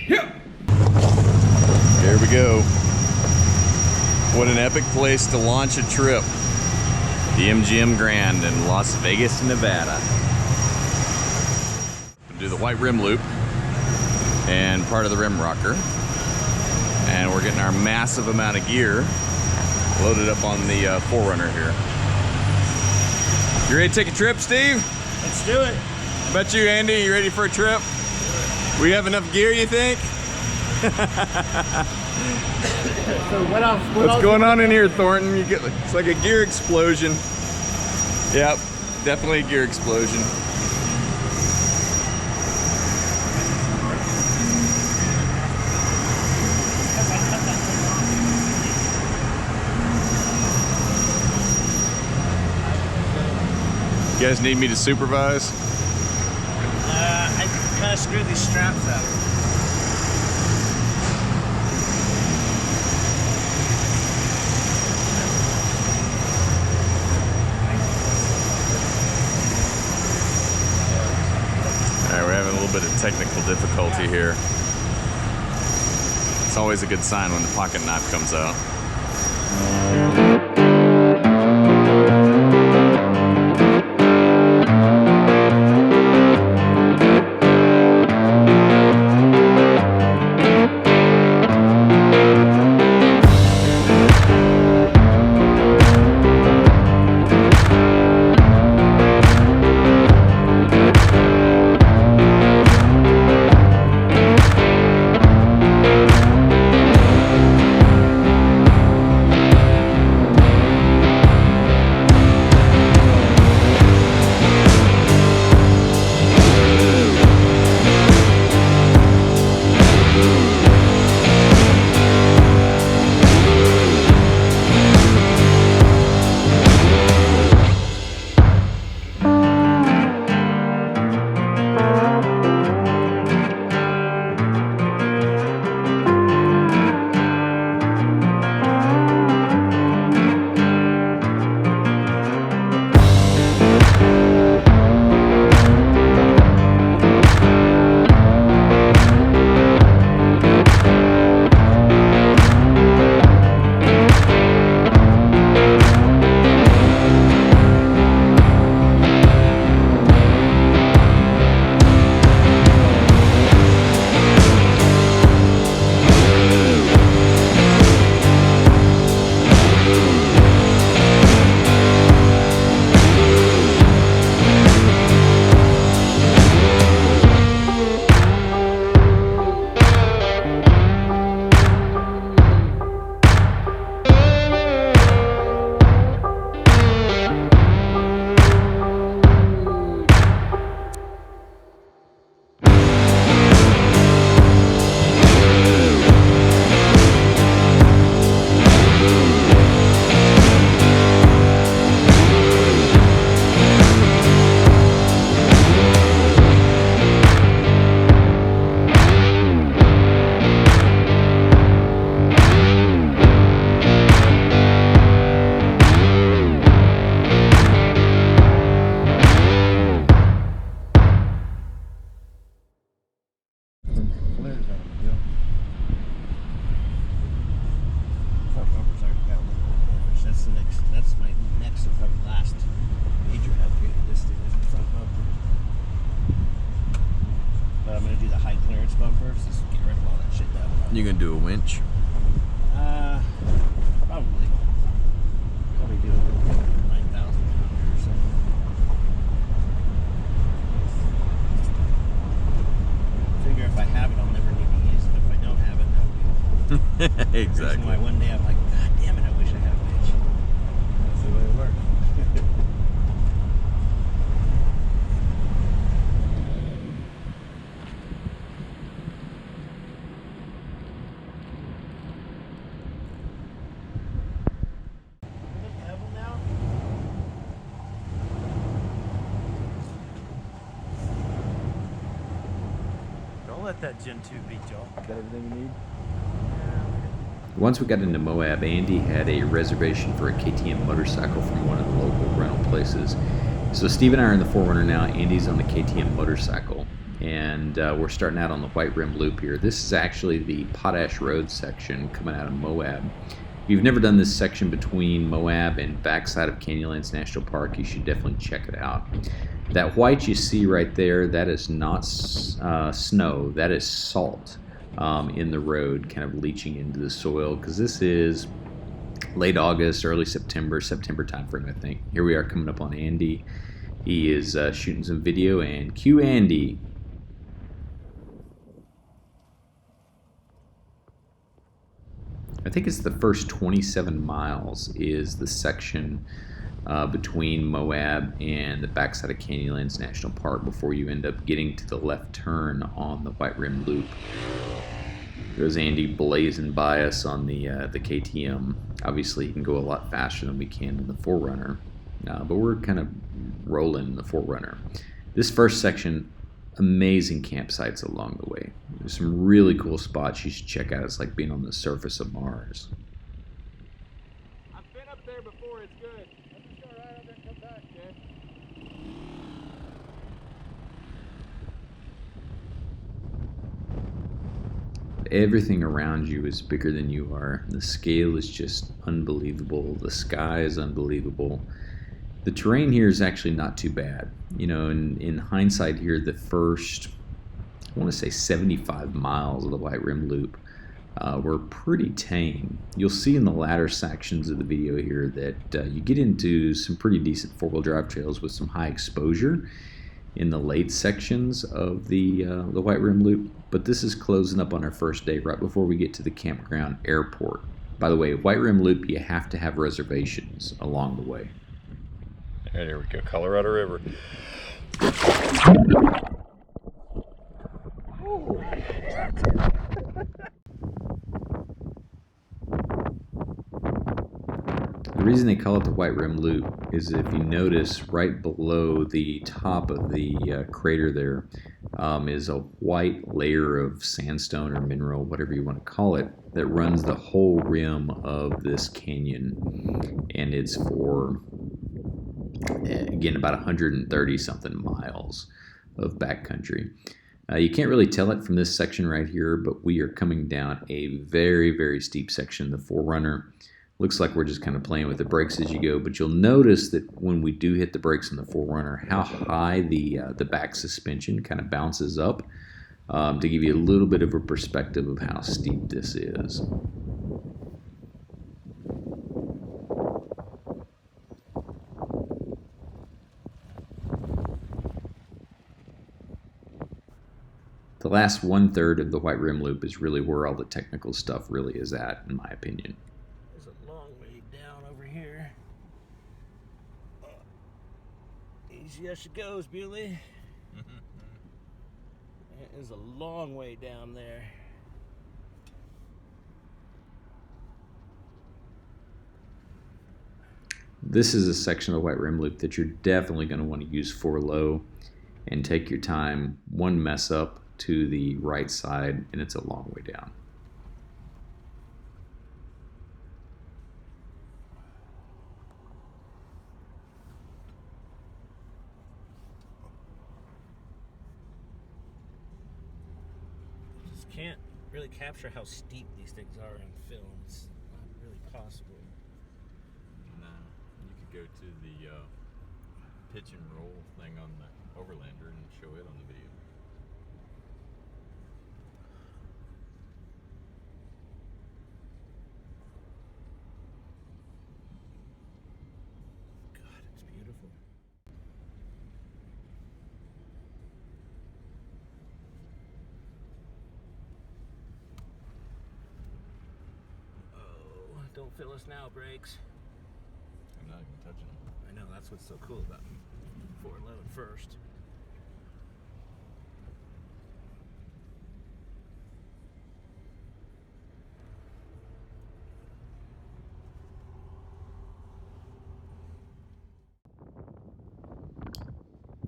Here we go. What an epic place to launch a trip. The MGM Grand in Las Vegas, Nevada. Do the white rim loop and part of the rim rocker. And we're getting our massive amount of gear loaded up on the 4Runner here. You ready to take a trip, Steve? Let's do it. How about you, Andy? You ready for a trip? We have enough gear, you think? So what else? What's going on in here, Thornton? It's like a gear explosion. Yep, definitely a gear explosion. You guys need me to supervise? I kind of screwed these straps up. Alright, we're having a little bit of technical difficulty here. It's always a good sign when the pocket knife comes out. You gonna do a winch? Probably do 9,000 or so. Figure if I have it, I'll never need to use it. If I don't have it, that'll be Exactly. why one day I'm like, God damn it, I wish I had a winch. That's the way it works. Let that Gen 2 beat y'all. Got everything you need? Once we got into Moab, Andy had a reservation for a KTM motorcycle from one of the local rental places. So Steve and I are in the 4Runner now. Andy's on the KTM motorcycle. and we're starting out on the White Rim Loop here. This is actually the Potash Road section coming out of Moab. If you've never done this section between Moab and backside of Canyonlands National Park, you should definitely check it out. That white you see right there, that is not snow, that is salt in the road, kind of leaching into the soil, because this is late August, early September timeframe, I think. Here we are coming up on Andy. He is shooting some video, and cue Andy. I think it's the first 27 miles is the section between Moab and the backside of Canyonlands National Park before you end up getting to the left turn on the White Rim Loop. There's Andy blazing by us on the KTM. Obviously, he can go a lot faster than we can in the 4Runner, but we're kind of rolling in the 4Runner. This first section, amazing campsites along the way. There's some really cool spots you should check out. It's like being on the surface of Mars. I've been up there before, it's good. Let's just go right up there and come back, kid. Everything around you is bigger than you are. The scale is just unbelievable. The sky is unbelievable. The terrain here is actually not too bad. You know, in hindsight here, the first, I want to say 75 miles of the White Rim Loop were pretty tame. You'll see in the latter sections of the video here that you get into some pretty decent four-wheel drive trails with some high exposure in the late sections of the White Rim Loop. But this is closing up on our first day right before we get to the campground airport. By the way, White Rim Loop, you have to have reservations along the way. All right, here we go, Colorado River. The reason they call it the White Rim Loop is if you notice right below the top of the crater there is a white layer of sandstone or mineral, whatever you want to call it, that runs the whole rim of this canyon, and it's for again about 130 something miles of backcountry. You can't really tell it from this section right here, but we are coming down a very, very steep section, the 4Runner. Looks like we're just kind of playing with the brakes as you go, but you'll notice that when we do hit the brakes in the 4Runner, how high the back suspension kind of bounces up to give you a little bit of a perspective of how steep this is. The last 1/3 of the White Rim Loop is really where all the technical stuff really is at, in my opinion. There's a long way down over here. Easy as she goes, Bewley. It is a long way down there. This is a section of the White Rim Loop that you're definitely going to want to use 4 low and take your time. One mess up to the right side and it's a long way down. Just can't really capture how steep these things are in film. It's not really possible. No, you could go to the pitch and roll thing on the Overlander and show it on the video. God, it's beautiful. Oh, don't fill us now, brakes. I'm not even touching them. I know, that's what's so cool about 411 first.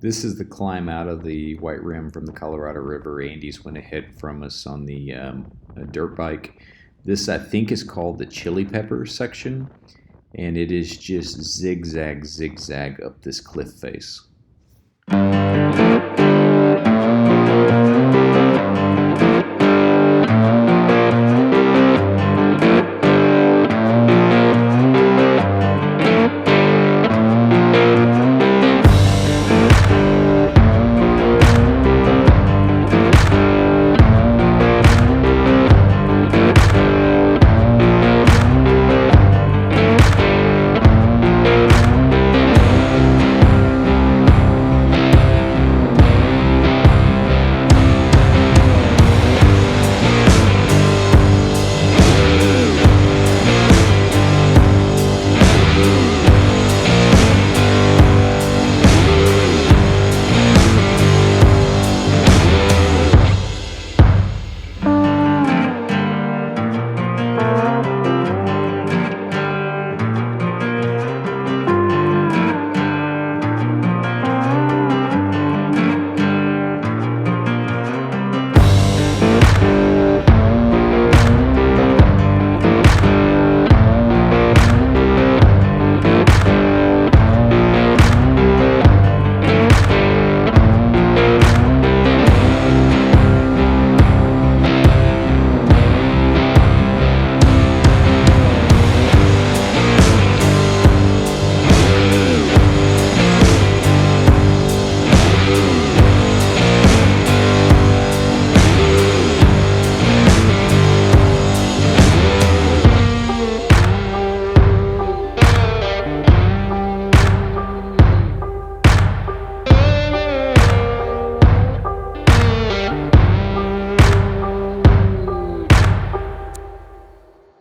This is the climb out of the White Rim from the Colorado River. Andy's went ahead from us on the dirt bike. This, I think, is called the Chili Pepper section, and it is just zigzag, zigzag up this cliff face.